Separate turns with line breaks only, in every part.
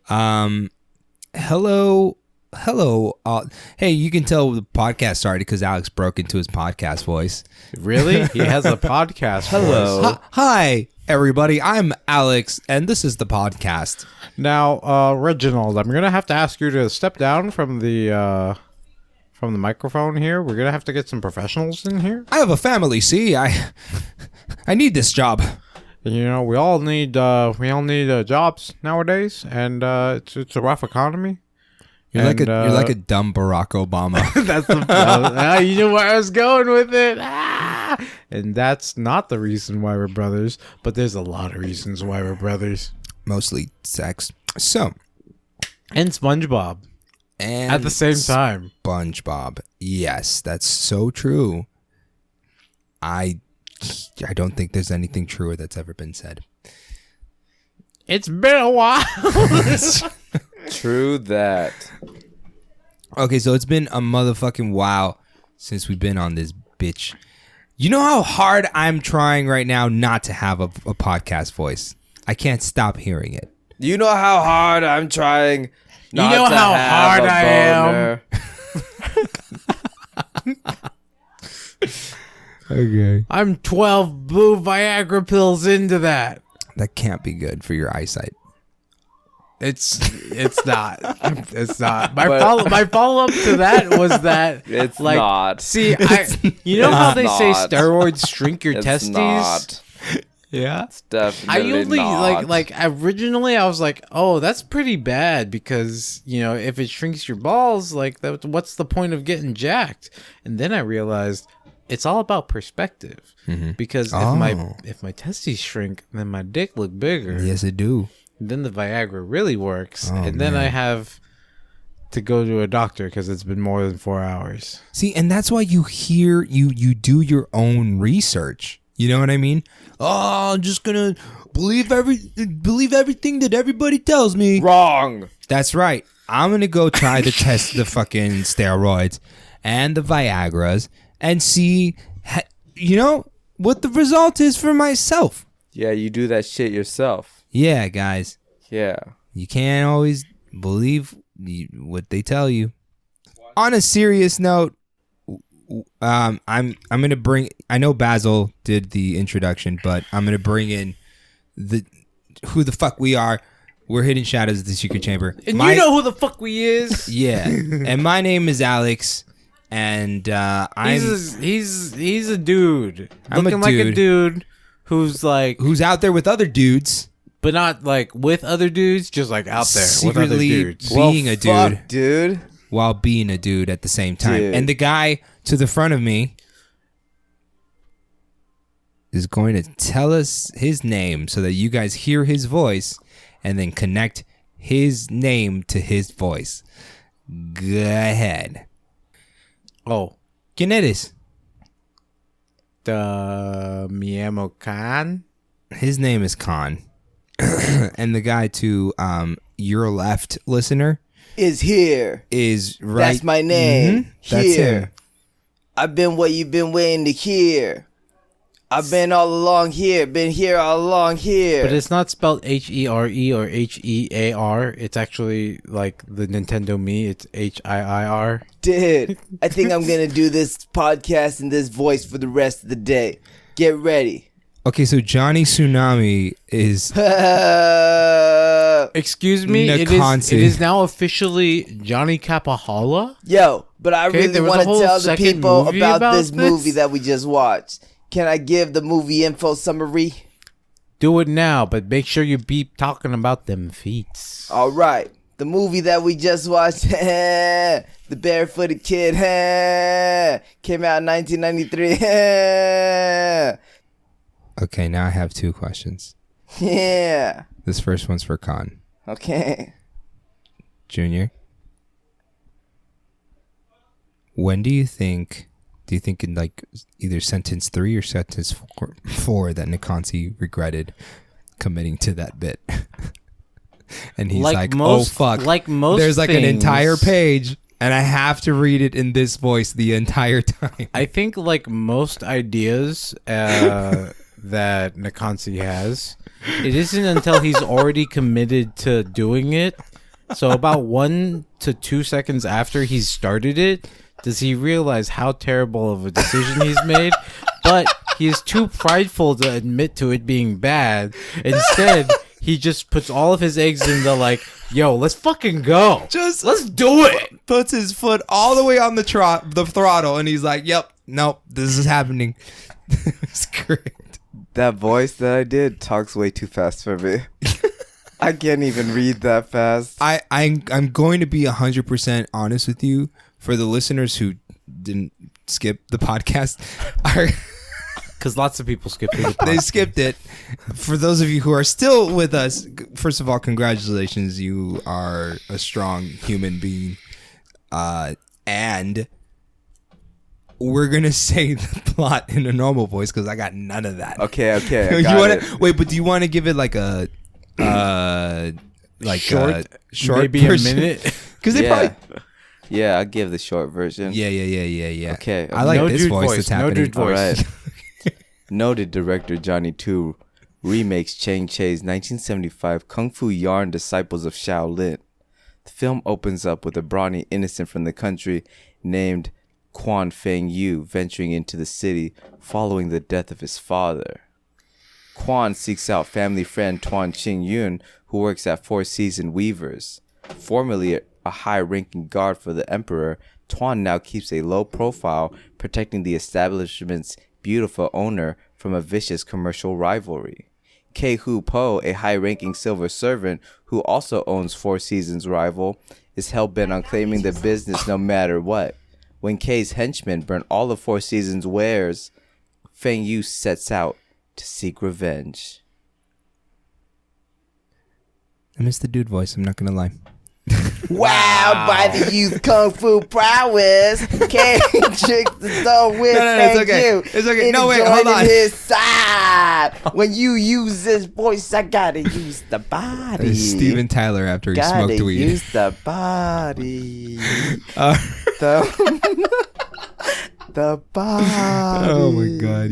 Hello. Hey, you can tell the podcast started because Alex broke into his podcast voice.
Really? He has a podcast.
Hello. Hi, everybody. I'm Alex, and this is the podcast.
Now, Reginald, I'm gonna have to ask you to step down from the microphone here. We're gonna have to get some professionals in here.
I have a family. See, I need this job.
You know, we all need jobs nowadays, and it's a rough economy.
You're like a dumb Barack Obama.
That's you know where I was going with it. And that's not the reason why we're brothers, but there's a lot of reasons why we're brothers.
Mostly sex. So,
and SpongeBob,
and
at the same time.
SpongeBob. Yes, that's so true. I don't think there's anything truer that's ever been said.
It's been a while.
True that.
Okay, so it's been a motherfucking while since we've been on this bitch. You know how hard I'm trying right now not to have a podcast voice? I can't stop hearing it.
You know how hard I'm trying not
you know
to
how
have
hard
a
I
boner.
am.
Okay.
I'm 12 blue Viagra pills into that.
That can't be good for your eyesight.
It's not. It's not. My follow up to that was that
It's
like,
not.
See, you know how they say
not.
steroids shrink your
It's
testes?
not.
Yeah.
It's definitely
I only
not.
like originally I was like, oh, that's pretty bad because you know if it shrinks your balls, like what's the point of getting jacked? And then I realized it's all about perspective because if my testes shrink, then my dick look bigger.
Yes, it do.
Then the Viagra really works,
Oh,
and then
man.
I have to go to a doctor because it's been more than 4 hours.
See, and that's why you do your own research. You know what I mean? Oh, I'm just gonna believe everything that everybody tells me.
Wrong.
That's right. I'm gonna go try to test the fucking steroids and the Viagras and see, you know, what the result is for myself.
Yeah, you do that shit yourself.
Yeah, guys.
Yeah.
You can't always believe what they tell you. On a serious note, I'm gonna bring. I know Basil did the introduction, but I'm gonna bring in who the fuck we are. We're Hidden Shadows of the Secret Chamber.
And you know who the fuck we is?
Yeah, and my name is Alex, and
he's a dude.
I'm
looking
a
like
dude.
a dude who's
out there with other dudes.
But not like with other dudes, just like out there with other
Secretly
dudes.
being a dude,
Fuck, dude.
while being a dude at the same time.
Dude.
And the guy to the front of me is going to tell us his name so that you guys hear his voice and then connect his name to his voice. Go ahead.
Oh,
¿Quién eres?
me llamo Khan.
His name is Khan. And the guy to your left, listener,
is here.
is right.
That's my name.
Mhm, that's
Here.
him.
I've been what you've been waiting to hear. I've been all along here. Been here all along here.
But it's not spelled HERE or HEAR. It's actually like the Nintendo Me. It's HIIR.
Dude, I think I'm going to do this podcast in this voice for the rest of the day. Get ready.
Okay, so Johnny Tsunami is
Excuse me. It
Nakansi.
is now officially Johnny Capahala.
Yo, but I
Okay,
really
there was
want
a
to
whole
tell the
second
people
movie
about
about
this movie
this?
that we just watched. Can I give the movie info summary?
Do it now, but make sure you beep talking about them feet.
All right. The movie that we just watched, The Barefooted Kid, came out in 1993.
okay. Now I have two questions.
Yeah.
This first one's for Khan
Okay.
Junior. When do you think in like either sentence 3 or sentence 4 that Nakansi regretted committing to that bit? And he's like oh fuck.
Like most
There's like an
things,
entire page and I have to read it in this voice the entire time.
I think like most ideas that Nakansi has, it isn't until he's already committed to doing it So about 1 to 2 seconds after he's started it, does he realize how terrible of a decision he's made? But he is too prideful to admit to it being bad. Instead, he just puts all of his eggs in the like, yo, let's fucking go. Let's do it.
Puts his foot all the way on the throttle, and he's like, "Yep, nope, this is happening." It's great.
That voice that I did talks way too fast for me. I can't even read that fast.
I'm going to be 100% honest with you. For the listeners who didn't skip the podcast,
Because lots of people skip it.
they skipped it. For those of you who are still with us, first of all, congratulations. You are a strong human being. And we're going to say the plot in a normal voice because I got none of that.
Okay. I got it.
Wait, but do you want to give it like a short
maybe
version?
a minute?
Because they probably...
Yeah, I'll give the short version.
Yeah.
Okay.
I like
No
this
dude
voice
voice,
that's
no
happening.
dude voice.
All right. Noted director Johnny Tu remakes Chang Cheh's 1975 Kung Fu Yarn Disciples of Shaolin. The film opens up with a brawny innocent from the country named Quan Feng Yu venturing into the city following the death of his father. Quan seeks out family friend Tuan Ching Yun, who works at Four Seasons Weavers. Formerly a high-ranking guard for the emperor, Tuan now keeps a low profile, protecting the establishment's beautiful owner from a vicious commercial rivalry. Kei Hu Po, a high-ranking silver servant who also owns Four Seasons' rival, is hell-bent on claiming the business no matter what. When Kei's henchmen burn all of Four Seasons' wares, Feng Yu sets out to seek revenge.
I missed the dude voice, I'm not going to lie.
Wow, by the youth kung fu prowess, can't trick the door with
it's okay.
you.
It's okay. No, wait, hold on.
His side. When you use this voice, I gotta use the body.
It's Steven Tyler after he
Gotta
smoked weed.
use the body. The body.
Oh my God,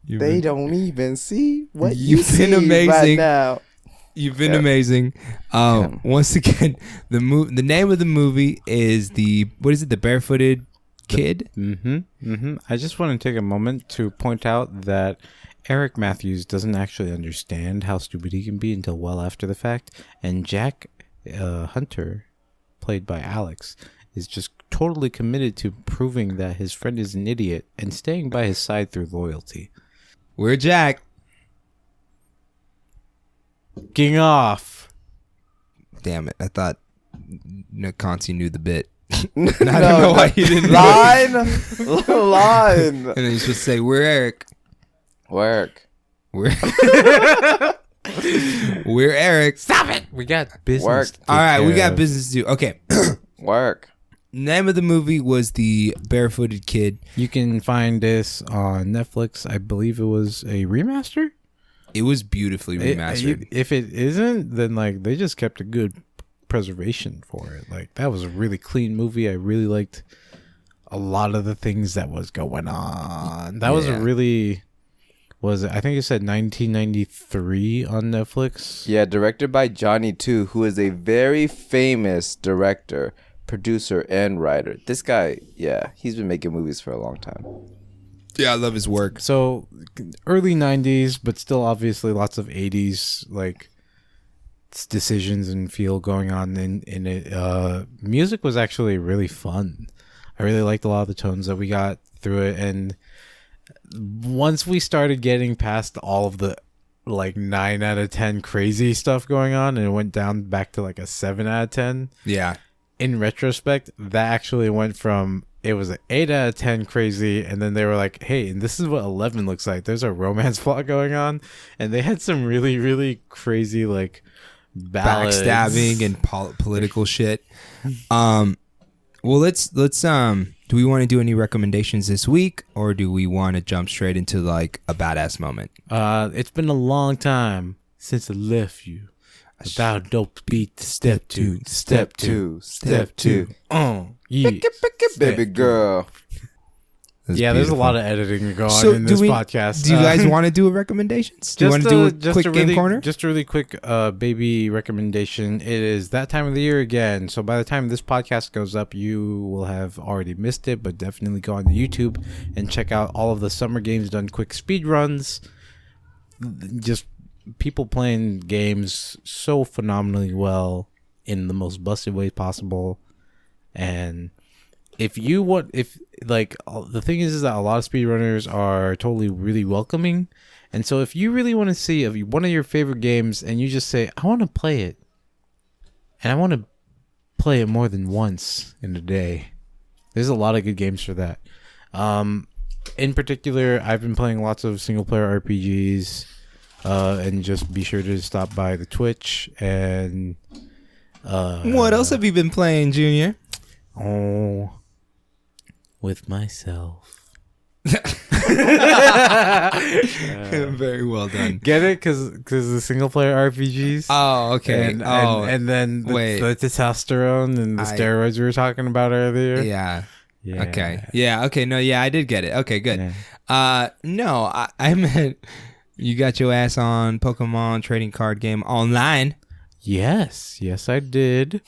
They don't even see what
You've
you see
been amazing.
right now.
You've been amazing. Once again, the name of the movie is the Barefooted Kid.
I just want to take a moment to point out that Eric Matthews doesn't actually understand how stupid he can be until well after the fact, and Jack Hunter, played by Alex, is just totally committed to proving that his friend is an idiot and staying by his side through loyalty.
We're Jack.
Getting off.
Damn it! I thought Conti knew the bit. I don't know why he didn't.
Line.
And then you should say, "We're Eric."
Work.
We're Eric.
Stop it. We got business.
Work.
to
All right,
take
we
care
got
of.
business to do. Okay.
Work.
Name of the movie was The Barefooted Kid.
You can find this on Netflix. I believe it was a remaster.
It was beautifully remastered.
If it isn't, then like they just kept a good preservation for it. Like that was a really clean movie. I really liked a lot of the things that was going on. That was a really I think it said 1993 on Netflix.
Yeah, directed by Johnny Tu, who is a very famous director, producer, and writer. This guy, he's been making movies for a long time.
Yeah, I love his work.
So early 90s, but still obviously lots of 80s like decisions and feel going on in it. Music was actually really fun. I really liked a lot of the tones that we got through it, and once we started getting past all of the like 9 out of 10 crazy stuff going on and it went down back to like a 7 out of 10.
Yeah.
In retrospect, that actually went from it was an 8 out of 10 crazy, and then they were like, hey, and this is what 11 looks like. There's a romance plot going on, and they had some really, really crazy like ballads.
Backstabbing and political shit. Well, let's do we want to do any recommendations this week, or do we want to jump straight into like a badass moment?
It's been a long time since I left you. Thou dope beat step 2, step 2, step 2. Yeah.
Baby girl.
Yeah, there's a lot of editing to go on in
do
this podcast.
Do you guys want to do recommendations? Do you want to do a quick game corner?
Just a really quick baby recommendation. It is that time of the year again. So by the time this podcast goes up, you will have already missed it, but definitely go on YouTube and check out all of the Summer Games Done quick speed runs. Just people playing games so phenomenally well in the most busted ways possible. And the thing is that a lot of speedrunners are totally really welcoming. And so if you really want to see one of your favorite games and you just say, I want to play it, and I want to play it more than once in a day, there's a lot of good games for that. In particular, I've been playing lots of single player RPGs, and just be sure to stop by the Twitch. And
what else have you been playing, Junior?
Oh, with myself.
Very well done.
Get it? Because the single player RPGs.
Oh, okay.
And then the testosterone and the steroids we were talking about earlier.
Yeah. Okay. Yeah. Okay. No. Yeah, I did get it. Okay. Good. Yeah. No, I meant you got your ass on Pokemon trading card game online.
Yes, I did.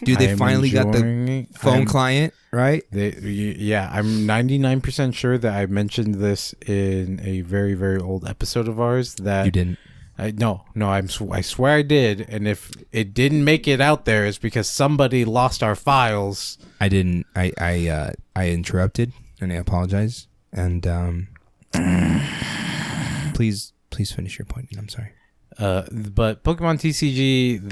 Dude, they finally got the phone client, right?
I'm 99% sure that I mentioned this in a very, very old episode of ours. That
you didn't.
I swear I did. And if it didn't make it out there, it's because somebody lost our files.
I didn't. I interrupted, and I apologize. And please finish your point. I'm sorry.
But Pokemon TCG,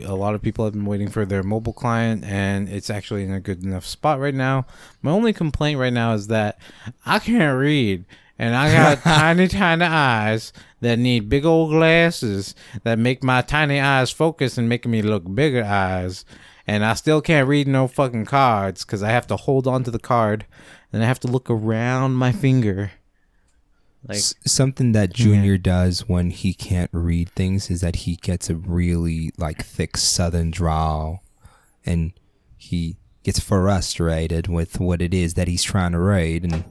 a lot of people have been waiting for their mobile client, and it's actually in a good enough spot right now. My only complaint right now is that I can't read, and I got tiny eyes that need big old glasses that make my tiny eyes focus and making me look bigger eyes. And I still can't read no fucking cards because I have to hold on to the card, and I have to look around my finger.
Like something that Junior does when he can't read things is that he gets a really thick Southern drawl, and he gets frustrated with what it is that he's trying to read, and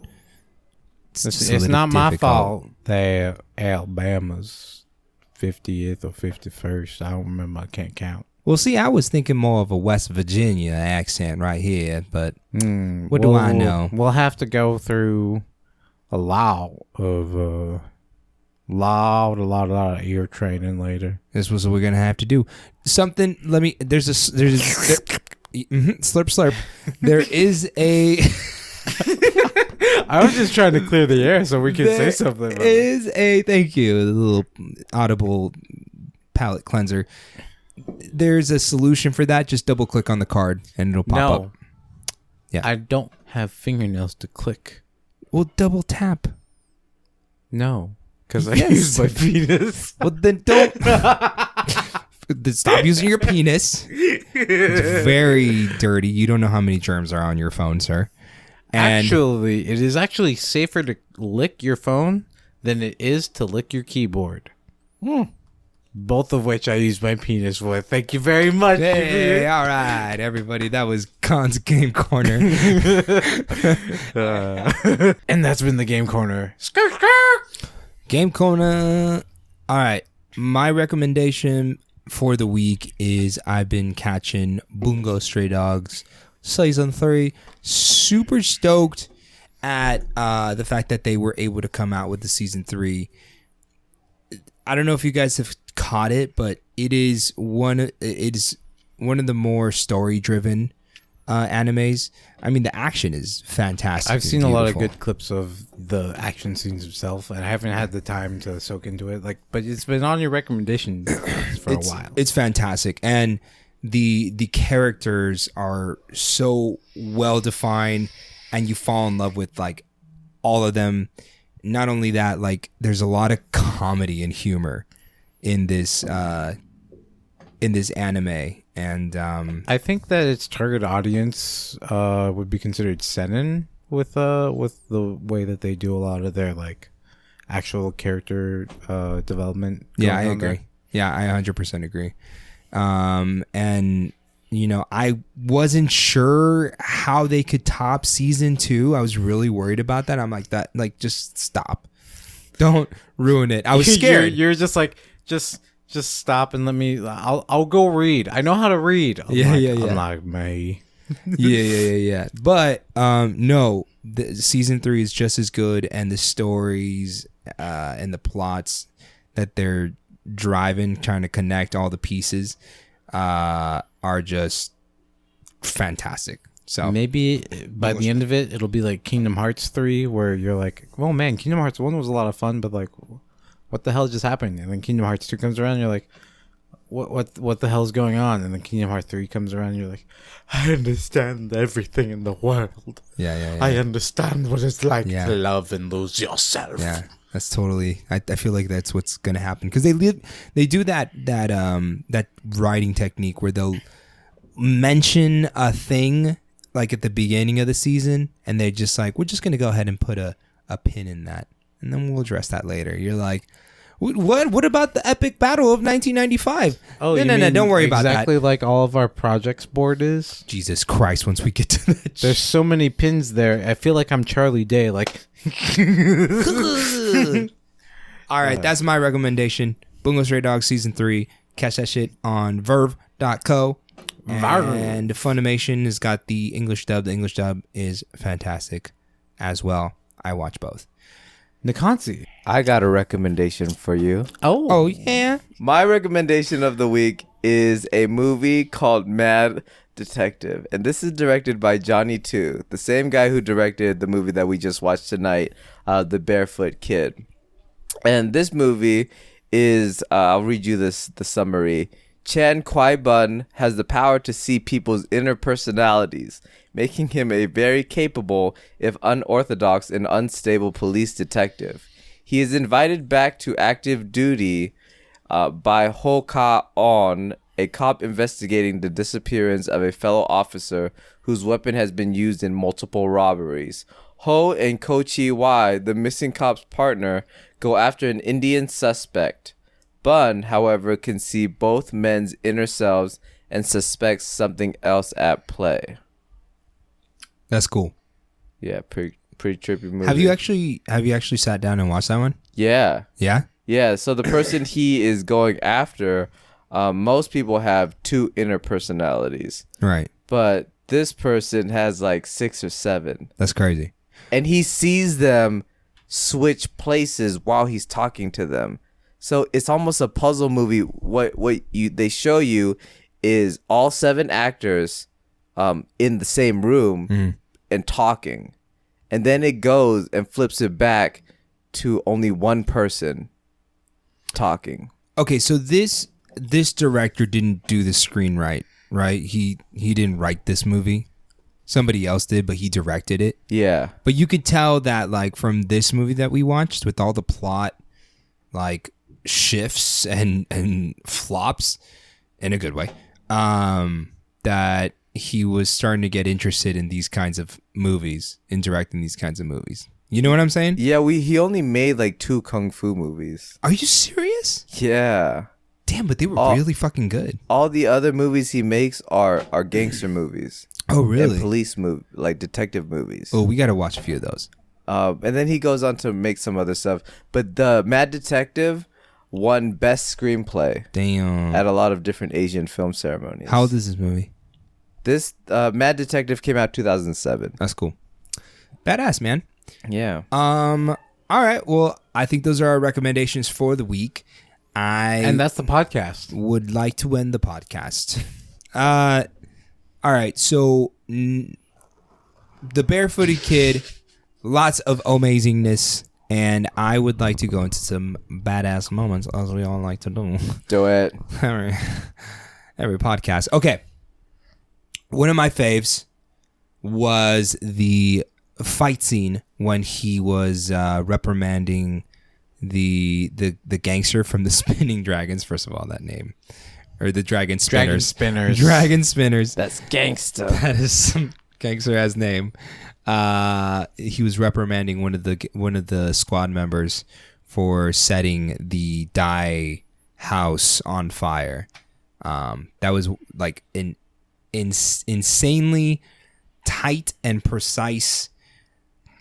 it's not my fault that Alabama's 50th or 51st. I don't remember. I can't count.
Well, see, I was thinking more of a West Virginia accent right here, but what do I know?
We'll have to go through a lot of ear training later.
This was what we're gonna have to do. Something. Slurp. There is a.
I was just trying to clear the air so we could say something.
Thank you. A little audible palate cleanser. There's a solution for that. Just double click on the card and it'll pop up.
Yeah. I don't have fingernails to click.
Well, double tap.
No, because I use my penis.
Well, then don't. Stop using your penis. It's very dirty. You don't know how many germs are on your phone, sir. And
actually, it is actually safer to lick your phone than it is to lick your keyboard. Both of which I use my penis with. Thank you very much.
Hey, all right, everybody. That was Khan's Game Corner.
And that's been the Game Corner.
Game Corner. All right. My recommendation for the week is I've been catching Bungo Stray Dogs Season 3. Super stoked at the fact that they were able to come out with the Season 3. I don't know if you guys have caught it, but it is one of the more story-driven animes. I mean, the action is fantastic.
I've seen a lot of good clips of the action scenes itself, and I haven't had the time to soak into it. But it's been on your recommendation for a while.
It's fantastic, and the characters are so well defined, and you fall in love with all of them. Not only that, there's a lot of comedy and humor in this anime, and
I think that its target audience would be considered seinen with the way that they do a lot of their actual character development.
Yeah, I agree. Yeah, I 100% agree. And I wasn't sure how they could top season 2. I was really worried about that. I'm like, just stop. Don't ruin it. I was scared.
You're just like, just stop and let me. I'll go read. I know how to read. I'm like me.
Yeah. But no, season 3 is just as good, and the stories and the plots that they're driving, trying to connect all the pieces, are just fantastic. So
maybe by the end of it, it'll be like Kingdom Hearts 3, where you're like, well, man, Kingdom Hearts 1 was a lot of fun, but like, what the hell just happened? And then Kingdom Hearts 2 comes around, and you're like, what the hell's going on? And then Kingdom Hearts 3 comes around, and you're like, I understand everything in the world.
Yeah.
I understand what it's like to love and lose yourself.
Yeah. That's totally. I feel like that's what's gonna happen, because they do that writing technique where they'll mention a thing like at the beginning of the season, and they're just like, we're just gonna go ahead and put a pin in that, and then we'll address that later. You're like, what about the epic battle of 1995?
Oh,
no, don't worry about that.
Exactly like all of our projects board is.
Jesus Christ! Once we get to that,
there's so many pins there. I feel like I'm Charlie Day. Like.
All right, that's my recommendation. Bungo Stray Dogs season 3. Catch that shit on Verve.co. And Funimation has got the English dub. The English dub is fantastic as well. I watch both.
Nikansi.
I got a recommendation for you.
Oh yeah.
My recommendation of the week is a movie called Mad Detective, and this is directed by Johnny 2, the same guy who directed the movie that we just watched tonight, The Barefoot Kid. And this movie is, I'll read you the summary. Chan Kwai-bun has the power to see people's inner personalities, making him a very capable, if unorthodox and unstable police detective. He is invited back to active duty by Ho Ka-on, a cop investigating the disappearance of a fellow officer whose weapon has been used in multiple robberies. Ho and Ko Chi-wai, the missing cop's partner, go after an Indian suspect. Bun, however, can see both men's inner selves and suspects something else at play.
That's cool.
Yeah, pretty trippy movie.
Have you actually sat down and watched that one?
Yeah.
Yeah?
Yeah, so the person he is going after, most people have 2 inner personalities.
Right.
But this person has like 6 or 7.
That's crazy.
And he sees them switch places while he's talking to them. So it's almost a puzzle movie. What they show you is all 7 actors in the same room and talking. And then it goes and flips it back to only one person talking.
Okay, so this director didn't do the screenwrite, right? He didn't write this movie. Somebody else did, but he directed it.
Yeah.
But you could tell that, like, from this movie that we watched, with all the plot, like, shifts and flops in a good way, that he was starting to get interested in these kinds of movies, in directing these kinds of movies. You know what I'm saying?
Yeah, he only made like 2 kung fu movies.
Are you serious?
Yeah.
Damn, but they were really fucking good.
All the other movies he makes are gangster movies.
Oh, really?
And police like detective movies.
Oh, we got to watch a few of those.
And then he goes on to make some other stuff. But the Mad Detective won Best Screenplay.
Damn.
At a lot of different Asian film ceremonies.
How old is this movie?
This Mad Detective came out 2007.
That's cool. Badass, man.
Yeah.
All right. Well, I think those are our recommendations for the week.
And that's the podcast.
Would like to end the podcast. All right. So, The Barefooted Kid, lots of amazingness, and I would like to go into some badass moments, as we all like to do.
Do it.
Every podcast. Okay. One of my faves was the fight scene when he was reprimanding the gangster from the Spinning Dragons. First of all, that name, or the Dragon Spinners. Dragon Spinners.
That's gangster.
That is some gangster ass name. He was reprimanding one of the squad members for setting the Dai house on fire. That was like an insanely tight and precise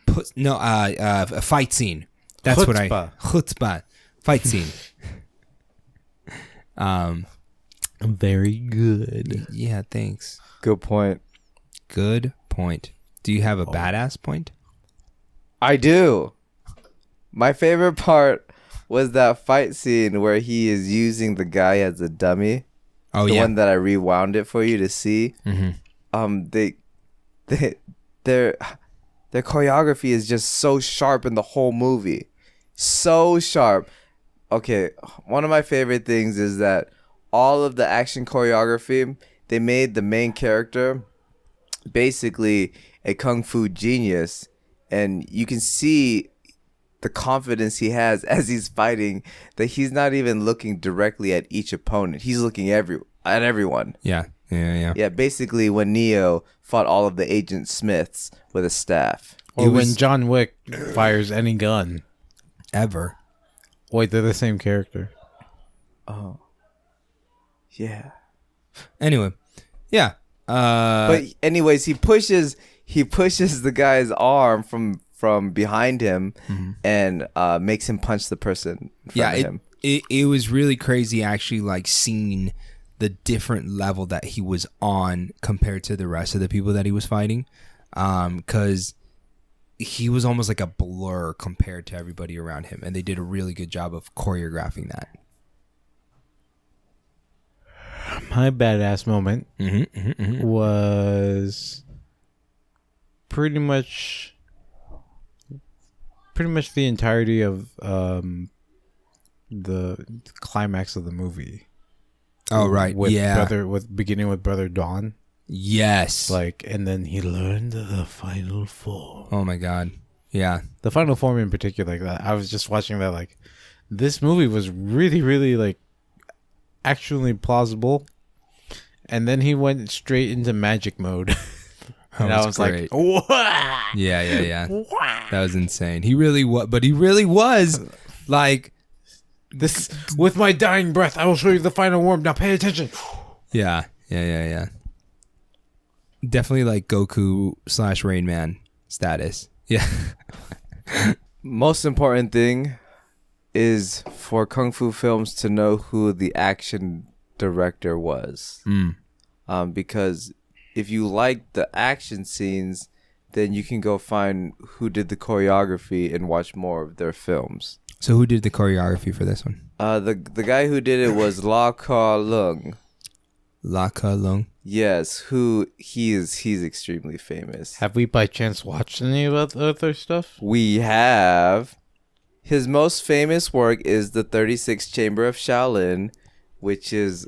a fight scene. That's chutzpah fight scene.
Very good.
Yeah, thanks.
Good point.
Good point. Do you have a badass point?
I do. My favorite part was that fight scene where he is using the guy as a dummy.
Oh,
the
yeah.
one that I rewound it for you to see.
Mm-hmm.
Their choreography is just so sharp in the whole movie. So sharp. Okay, one of my favorite things is that all of the action choreography, they made the main character basically a kung fu genius, and you can see the confidence he has as he's fighting, that he's not even looking directly at each opponent. He's looking at everyone.
Yeah.
Yeah, basically when Neo fought all of the Agent Smiths with a staff.
Or when John Wick fires any gun.
Ever.
Wait, they're the same character.
Oh. Yeah.
Anyway. Yeah.
But anyways, he pushes the guy's arm from behind him and makes him punch the person in front of him.
It was really crazy actually, like, seeing the different level that he was on compared to the rest of the people that he was fighting, because he was almost like a blur compared to everybody around him, and they did a really good job of choreographing that.
My badass moment was pretty much the entirety of the climax of the movie.
Oh, right.
Beginning with Brother Dawn.
Yes.
And then he learned the final form.
Oh my God. Yeah.
The final form in particular, I was just watching that, this movie was really, really, actually plausible. And then he went straight into magic mode. And I was
great.
What?
Yeah. That was insane. He really was like,
this, with my dying breath, I will show you the final form. Now pay attention.
Yeah. Definitely like Goku / Rain Man status. Yeah.
Most important thing is for Kung Fu films to know who the action director was. Because if you like the action scenes, then you can go find who did the choreography and watch more of their films.
So who did the choreography for this one?
The guy who did it was La Ka Lung.
La Ka Lung.
Yes, he's extremely famous.
Have we by chance watched any of the other stuff?
We have. His most famous work is the 36th Chamber of Shaolin, which is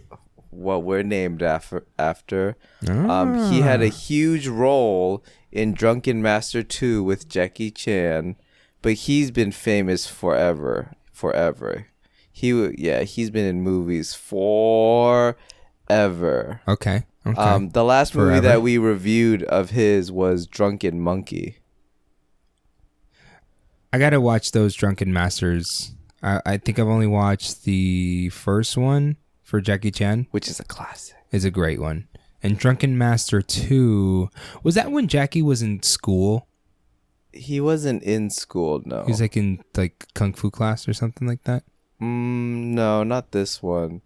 what we're named after. He had a huge role in Drunken Master 2 with Jackie Chan, but he's been famous forever. He's been in movies forever.
Okay.
The last movie that we reviewed of his was Drunken Monkey.
I gotta watch those Drunken Masters. I think I've only watched the first one for Jackie Chan,
which is a classic.
Is a great one. And Drunken Master 2, was that when Jackie was in school?
He wasn't in school, no.
He was in kung fu class or something like that?
No, not this one.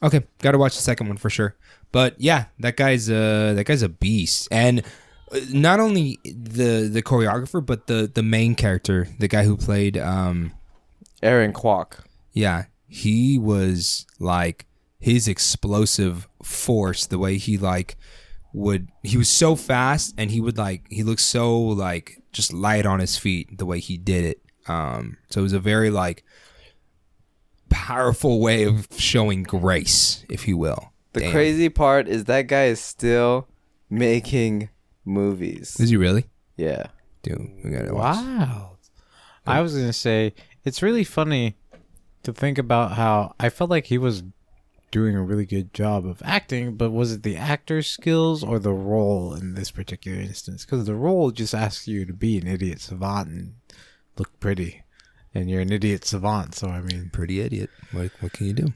Okay, gotta watch the second one for sure. But yeah, that guy's a beast. And not only the choreographer, but the main character, the guy who played
Aaron Kwok.
Yeah, he was his explosive force, the way he was so fast, and he looked so just light on his feet, the way he did it. So it was a very powerful way of showing grace, if you will.
The crazy part is that guy is still making movies.
Is he really?
Yeah.
Dude, we gotta watch.
Wow. I was gonna say, it's really funny to think about how I felt like he was doing a really good job of acting, but was it the actor's skills or the role in this particular instance? Because the role just asks you to be an idiot savant and look pretty, and you're an idiot savant. So I mean,
pretty idiot. What can you do?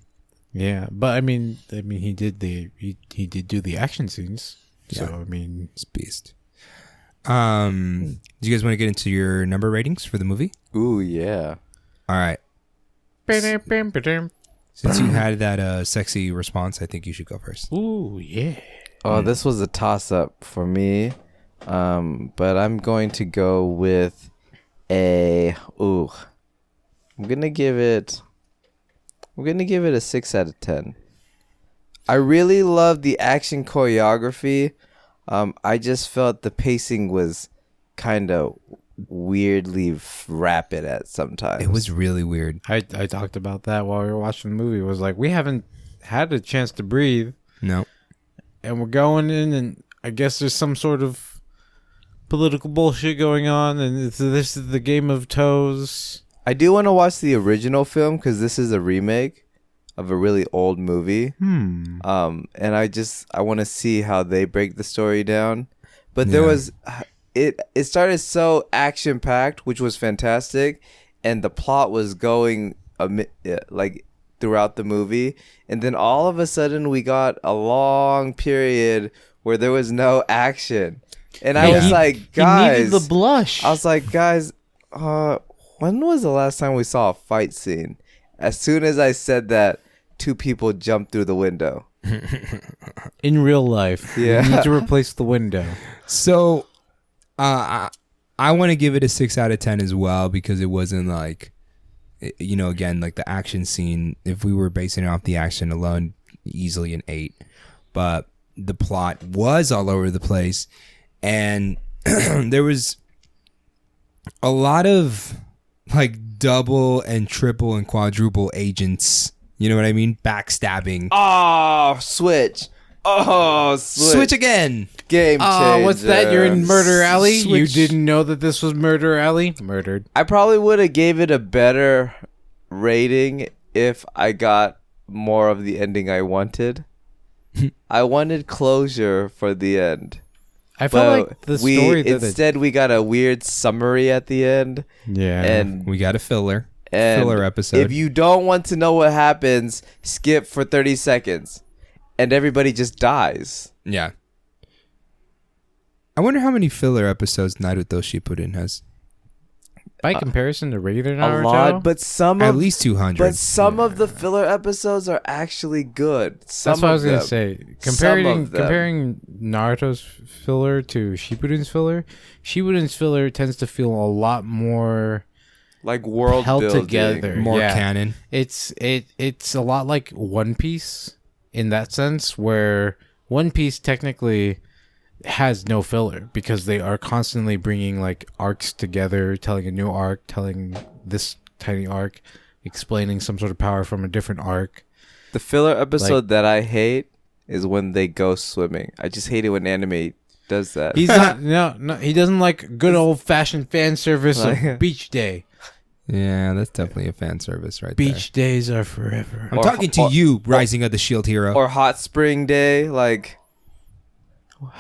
Yeah, but I mean, he did do the action scenes. So
Yeah.
I mean,
It's beast. Do you guys want to get into your number ratings for the movie?
Ooh, yeah.
All right. Since you had that sexy response, I think you should go first.
ooh yeah.
Oh, this was a toss-up for me. But I'm going to go with I'm gonna give it a 6 out of 10. I really love the action choreography. I just felt the pacing was kind of weirdly rapid at sometimes.
It was really weird.
I talked about that while we were watching the movie. It was like we haven't had a chance to breathe,
No.
and we're going in, and I guess there's some sort of political bullshit going on, and this is the game of toes.
I do want to watch the original film because this is a remake of a really old movie. And I want to see how they break the story down. But there was it started so action packed, which was fantastic, and the plot was going like throughout the movie, and then all of a sudden we got a long period where there was no action, and I was like, guys,
he needed the blush.
I was like, guys, when was the last time we saw a fight scene? As soon as I said that, 2 people jumped through the window.
In real life,
Yeah.
you need to replace the window.
So, I want to give it a 6 out of 10 as well because it wasn't like, again, like the action scene. If we were basing it off the action alone, easily an 8. But the plot was all over the place, and there was a lot of like double and triple and quadruple agents. You know what I mean? Backstabbing.
Oh, switch. Oh,
Switch again.
Game changer.
What's that? You're in Murder Alley? You
Switch.
didn't know that this was Murder Alley? Murdered.
I probably would have gave it a better rating if I got more of the ending I wanted. I wanted closure for the end.
I feel like the story that
instead we got a weird summary at the end.
yeah.
And
We got a filler
And
episode.
if you don't want to know what happens, skip for 30 seconds. And everybody just dies.
Yeah. I wonder how many filler episodes Naruto Shippuden has.
by comparison to regular Naruto,
A lot, but some
At
of
least 200.
but some of the filler episodes are actually good. Some
that's what I was
of
gonna
them.
say.
Some of them.
Comparing Naruto's filler to Shippuden's filler tends to feel a lot more
Like world
held
building.
together.
More
Yeah.
canon.
It's a lot like One Piece in that sense, where One Piece technically has no filler because they are constantly bringing like arcs together, telling a new arc, telling this tiny arc, explaining some sort of power from a different arc.
The filler episode that I hate is when they go swimming. I just hate it when anime does that.
He's not no he doesn't like good old fashioned fan service
Like-
of beach day.
Yeah, that's definitely a fan service right
Beach days are forever.
there. I'm
Or-
talking to
or-
you, Rising of the Shield Hero.
or hot spring day. Like,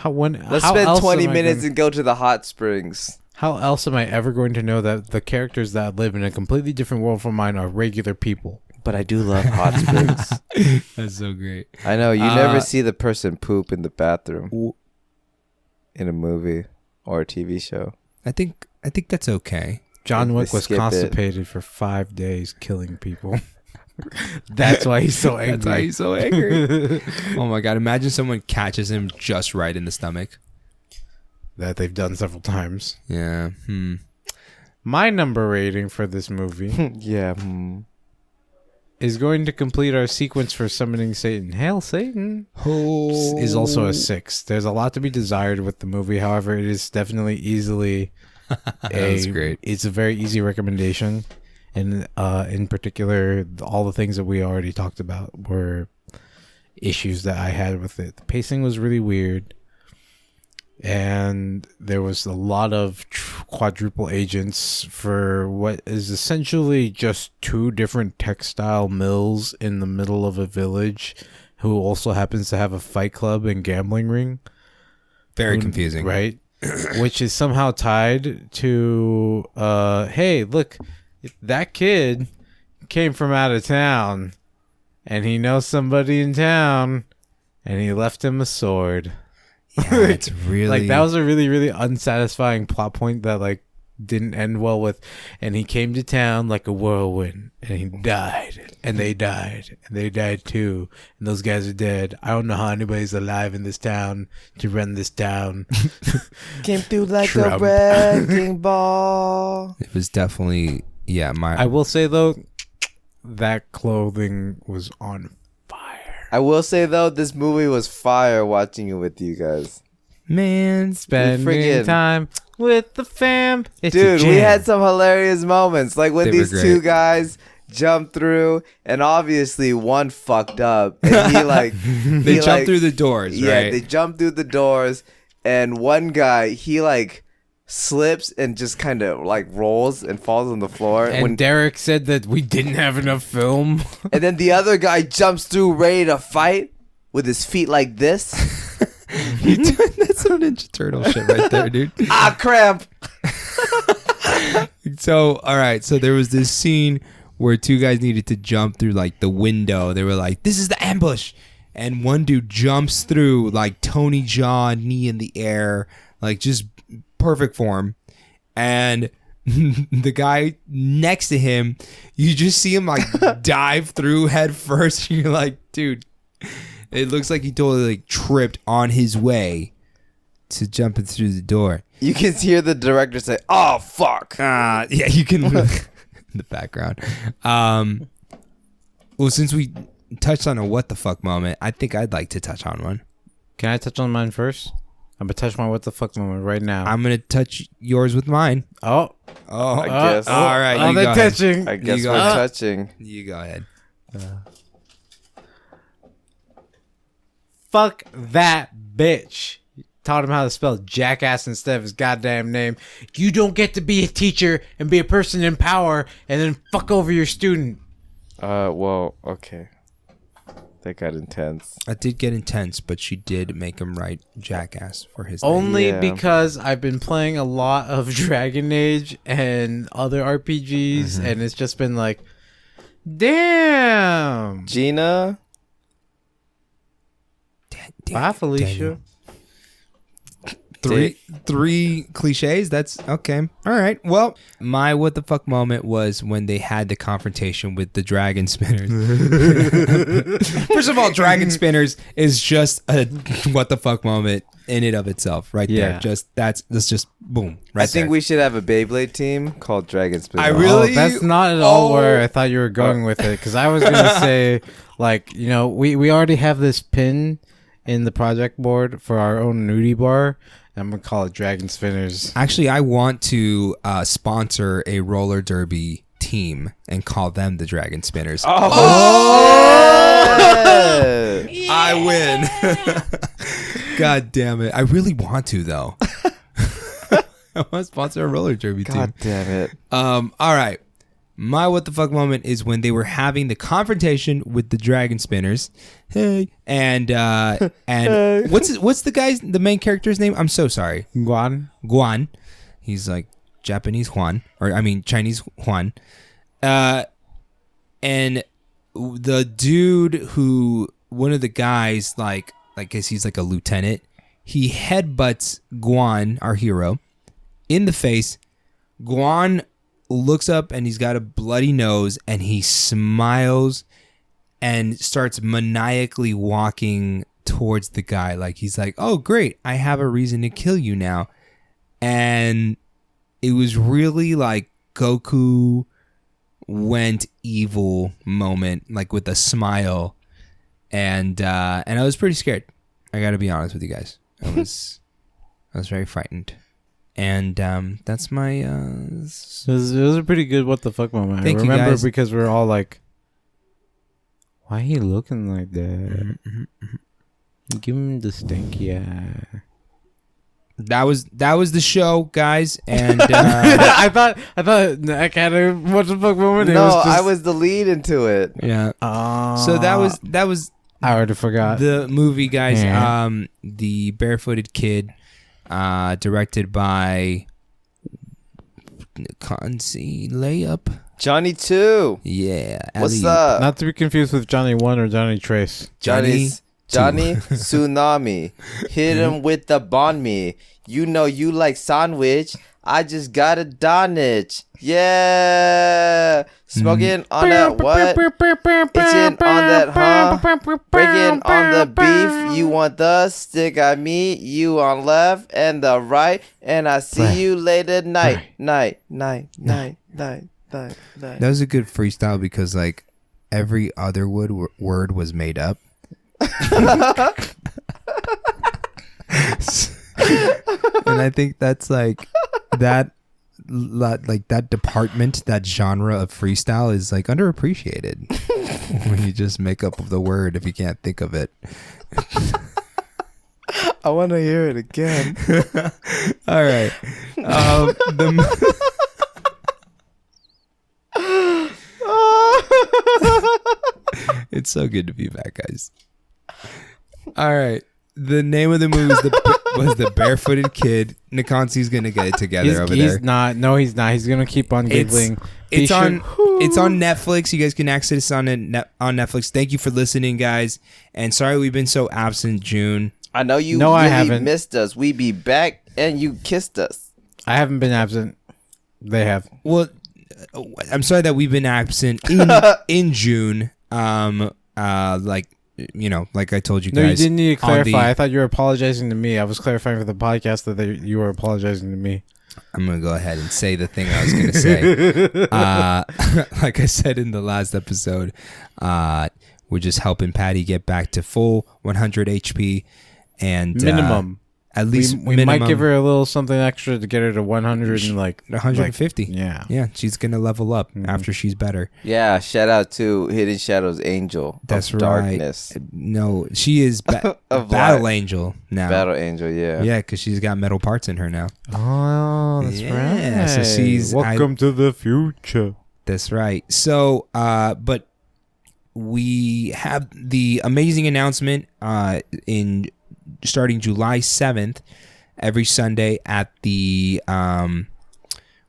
let's spend 20 minutes and go to the hot springs.
How else am I ever going to know that the characters that live in a completely different world from mine are regular people?
But I do love hot springs.
That's so great.
I know, you never see the person poop in the bathroom in a movie or a TV show.
I think that's okay.
John
They
Wick was
skip it.
constipated for 5 days, killing people. That's why he's so angry.
That's why he's so angry. Oh my god! Imagine someone catches him just right in the stomach.
That they've done several times.
Yeah.
My number rating for this movie
Yeah.
is going to complete our sequence for summoning Satan. Hail Satan!
Oh.
Is also a 6. There's a lot to be desired with the movie. However, it is definitely easily
was great.
It's a very easy recommendation. And in particular, all the things that we already talked about were issues that I had with it. The pacing was really weird. And there was a lot of quadruple agents for what is essentially just 2 different textile mills in the middle of a village, who also happens to have a fight club and gambling ring.
Very confusing.
Right? Which is somehow tied to, hey, look, that kid came from out of town and he knows somebody in town, and he left him a sword.
Yeah, it's really
Like, that was a really, really unsatisfying plot point that, like, didn't end well with. And he came to town like a whirlwind, and he died, and they died, and they died too, and those guys are dead. I don't know how anybody's alive in this town to run this town.
Came through like
Trump.
a wrecking ball.
It was definitely
I will say, though, that clothing was on fire.
I will say though, this movie was fire watching it with you guys.
man.
Spending
friggin-
time with the fam. It's a
Dude, we
jam.
had some hilarious moments. Like when
They were
these two
great.
guys jumped through, and obviously one fucked up. And he like
They jumped through the doors,
Yeah,
right?
they jumped through the doors, and one guy he like slips and just kind of like rolls and falls on the floor.
And Derek said that we didn't have enough film.
And then the other guy jumps through ready to fight with his feet like this.
That's some Ninja Turtle shit right there, dude.
Ah, cramp.
So, all right. So there was this scene where two guys needed to jump through like the window. They were like, "This is the ambush," and one dude jumps through like Tony Jaa, knee in the air, like just perfect form, and the guy next to him, you just see him like dive through head first. You're like, dude, it looks like he totally like tripped on his way to jumping through the door.
You can hear the director say, "Oh fuck."
Yeah, you can in the background. Well, since we touched on a what the fuck moment, I think I'd like to touch on one.
Can I touch on mine first? I'm gonna touch my what the fuck moment right now.
I'm gonna touch yours with mine.
Oh,
I guess.
All right,
oh,
you
they're
go ahead.
touching.
I guess
You
we're
got
touching.
You go ahead.
Fuck that bitch. Taught him how to spell jackass instead of his goddamn name. You don't get to be a teacher and be a person in power and then fuck over your student.
Well, okay. That got intense.
I did get intense, but she did make him write jackass for his name.
Only
Yeah.
because I've been playing a lot of Dragon Age and other RPGs, and it's just been like, damn.
Gina?
Bye, Felicia.
Daniel. Three cliches. That's okay. All right. Well, my what the fuck moment was when they had the confrontation with the dragon spinners. First of all, dragon spinners is just a what the fuck moment in and of itself, right
Yeah.
there. Just that's just boom. Right
I think
there.
we should have a Beyblade team called Dragon Spin.
I really-
Oh, that's not at all
Oh.
where I thought you were going with it. Because I was gonna say, like, you know, we already have this pin in the project board for our own nudie bar. I'm gonna call it Dragon Spinners.
Actually, I want to sponsor a roller derby team and call them the Dragon Spinners. I win. God damn it. I really want to, though. I want to sponsor a roller derby
God
team.
damn it.
All right. My what the fuck moment is when they were having the confrontation with the Dragon Spinners. Hey. And what's the main character's name? I'm so sorry. Guan. He's like Japanese Juan, or I mean Chinese Juan. And the dude who, one of the guys, like I guess he's like a lieutenant, he headbutts Guan, our hero, in the face. Guan looks up and he's got a bloody nose and he smiles and starts maniacally walking towards the guy. Like he's like, "Oh, great. I have a reason to kill you now." And it was really like Goku went evil moment, like with a smile. And I was pretty scared. I got to be honest with you guys. I was very frightened. And that's my
It was a pretty good what the fuck moment.
Thank
I
you,
remember
guys.
because we're all like, why he looking like that? Give him the stinky eye.
that was the show, guys. And
I thought I had a what the fuck moment.
No,
it was just,
I was the lead into it.
yeah. So that was
I already forgot.
the movie, guys.
Yeah.
The Barefooted Kid, directed by Kanzi Layup.
Johnny 2.
Yeah.
What's
Ali.
up?
Not to be confused with Johnny 1 or Johnny Trace.
Johnny Tsunami. Hit him with the bond me. You know you like sandwich. I just got a Donich. Yeah. Smoking on that what? Itching on that breaking on the beef. You want the stick I meet. You on left and the right. And I see you later night. Night.
That was a good freestyle because like every other word was made up. And I think that's like that department, that genre of freestyle is like underappreciated. When you just make up the word if you can't think of it.
I want to hear it again.
All right. It's so good to be back, guys. All right. The name of the movie was the Barefooted Kid. Nikonsi's gonna get it together over there.
He's not. No, he's not. He's gonna keep on giggling.
It's on Netflix. You guys can access on Netflix. Thank you for listening, guys. And sorry we've been so absent, June.
I know you.
No,
really
I haven't
missed us. We be back, and you kissed us.
I haven't been absent. They have.
Well, I'm sorry that we've been absent in June. Like I told you guys.
No, you didn't need to clarify. I thought you were apologizing to me. I was clarifying for the podcast that you were apologizing to me.
I'm going to go ahead and say the thing I was going to say. Like I said in the last episode, we're just helping Patty get back to full 100 HP and
minimum.
At least
we might give her a little something extra to get her to 100 and
150.
Yeah,
she's gonna level up after she's better.
Yeah, shout out to Hidden Shadows Angel.
That's
of
right.
Darkness.
No, she is Battle Angel now.
Battle Angel, yeah.
Yeah, because she's got metal parts in her now.
Oh, that's right.
So she's
welcome to the future.
That's right. So, but we have the amazing announcement starting July 7th, every Sunday at the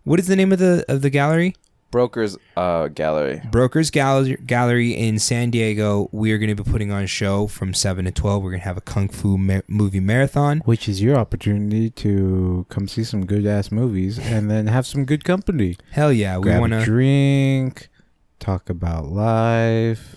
what is the name of the gallery?
Brokers Gallery.
Brokers Gallery in San Diego. We are going to be putting on a show from 7 to 12. We're going to have a Kung Fu movie marathon.
Which is your opportunity to come see some good-ass movies and then have some good company.
Hell yeah.
We want to drink, talk about life,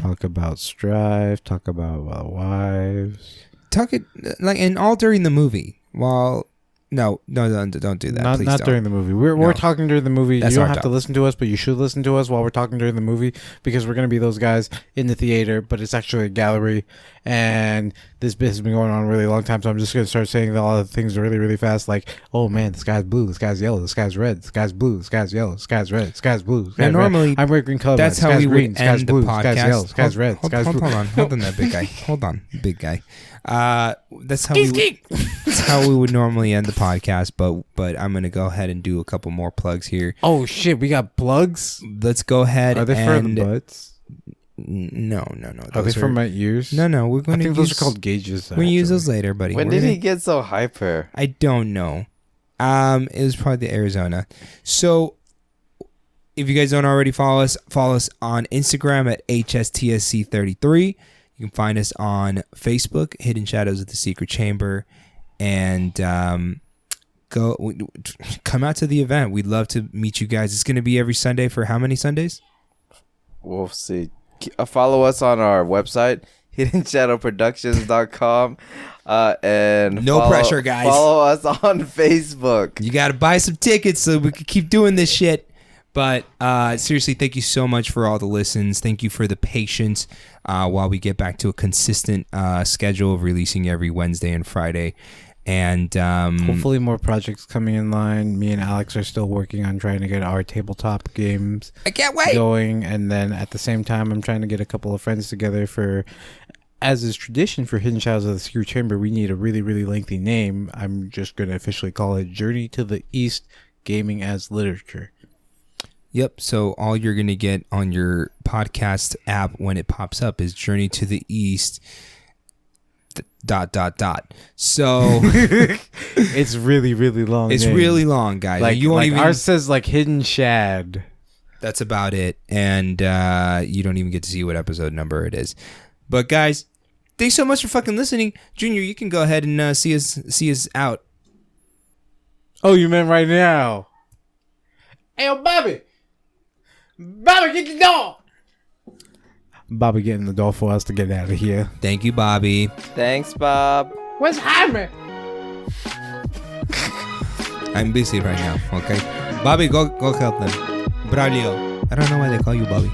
talk about strife, talk about our wives.
Talk it like and all during the movie. Well, no, don't do that.
Not
don't.
During the movie. We're talking during the movie.
That's
you don't have to listen to us, but you should listen to us while we're talking during the movie because we're gonna be those guys in the theater, but it's actually a gallery. And this bit has been going on a really long time, so I'm just gonna start saying a lot of things really, really fast. Like, oh man, the sky's blue, the sky's yellow, the sky's red, the sky's blue, the sky's yellow, the sky's red, the sky's blue.
And normally,
I'm wearing green color.
That's how we would end the podcast.
The sky's yellow, the sky's red, the sky's blue.
Hold on, that big guy. Hold on, big guy. That's how we would normally end the podcast, but I'm gonna go ahead and do a couple more plugs here.
Oh shit, we got plugs.
Let's go ahead.
Are they for the butts?
No.
Are they for my ears?
No. We're going to use
those are called gauges.
We're gonna use those later, buddy.
When did he get so hyper?
I don't know. It was probably the Arizona. So, if you guys don't already follow us on Instagram at HSTSC33. You can find us on Facebook, Hidden Shadows of the Secret Chamber, and come out to the event. We'd love to meet you guys. It's going to be every Sunday for how many Sundays?
We'll see. Follow us on our website, hiddenshadowproductions.com. And
pressure, guys.
Follow us on Facebook.
You got to buy some tickets so we can keep doing this shit. But seriously, thank you so much for all the listens. Thank you for the patience while we get back to a consistent schedule of releasing every Wednesday and Friday. And
hopefully more projects coming in line. Me and Alex are still working on trying to get our tabletop games
I can't wait.
going. And then at the same time, I'm trying to get a couple of friends together for, as is tradition for Hidden Shadows of the Secret Chamber, we need a really, really lengthy name. I'm just going to officially call it Journey to the East Gaming as Literature.
Yep. So all you're going to get on your podcast app when it pops up is Journey to the East ... So
it's really, really long.
It's
name.
really long, guys.
Like,
you won't even.
Ours says like Hidden Shad.
that's about it. And you don't even get to see what episode number it is. But guys, thanks so much for fucking listening. Junior, you can go ahead and see us out.
Oh, you meant right now? Hey, Bobby! Bobby, get the door! Bobby getting the door for us to get out of here.
Thank you, Bobby.
Thanks, Bob.
Where's Jaime?
I'm busy right now, okay? Bobby, go help them. Braulio. I don't know why they call you Bobby.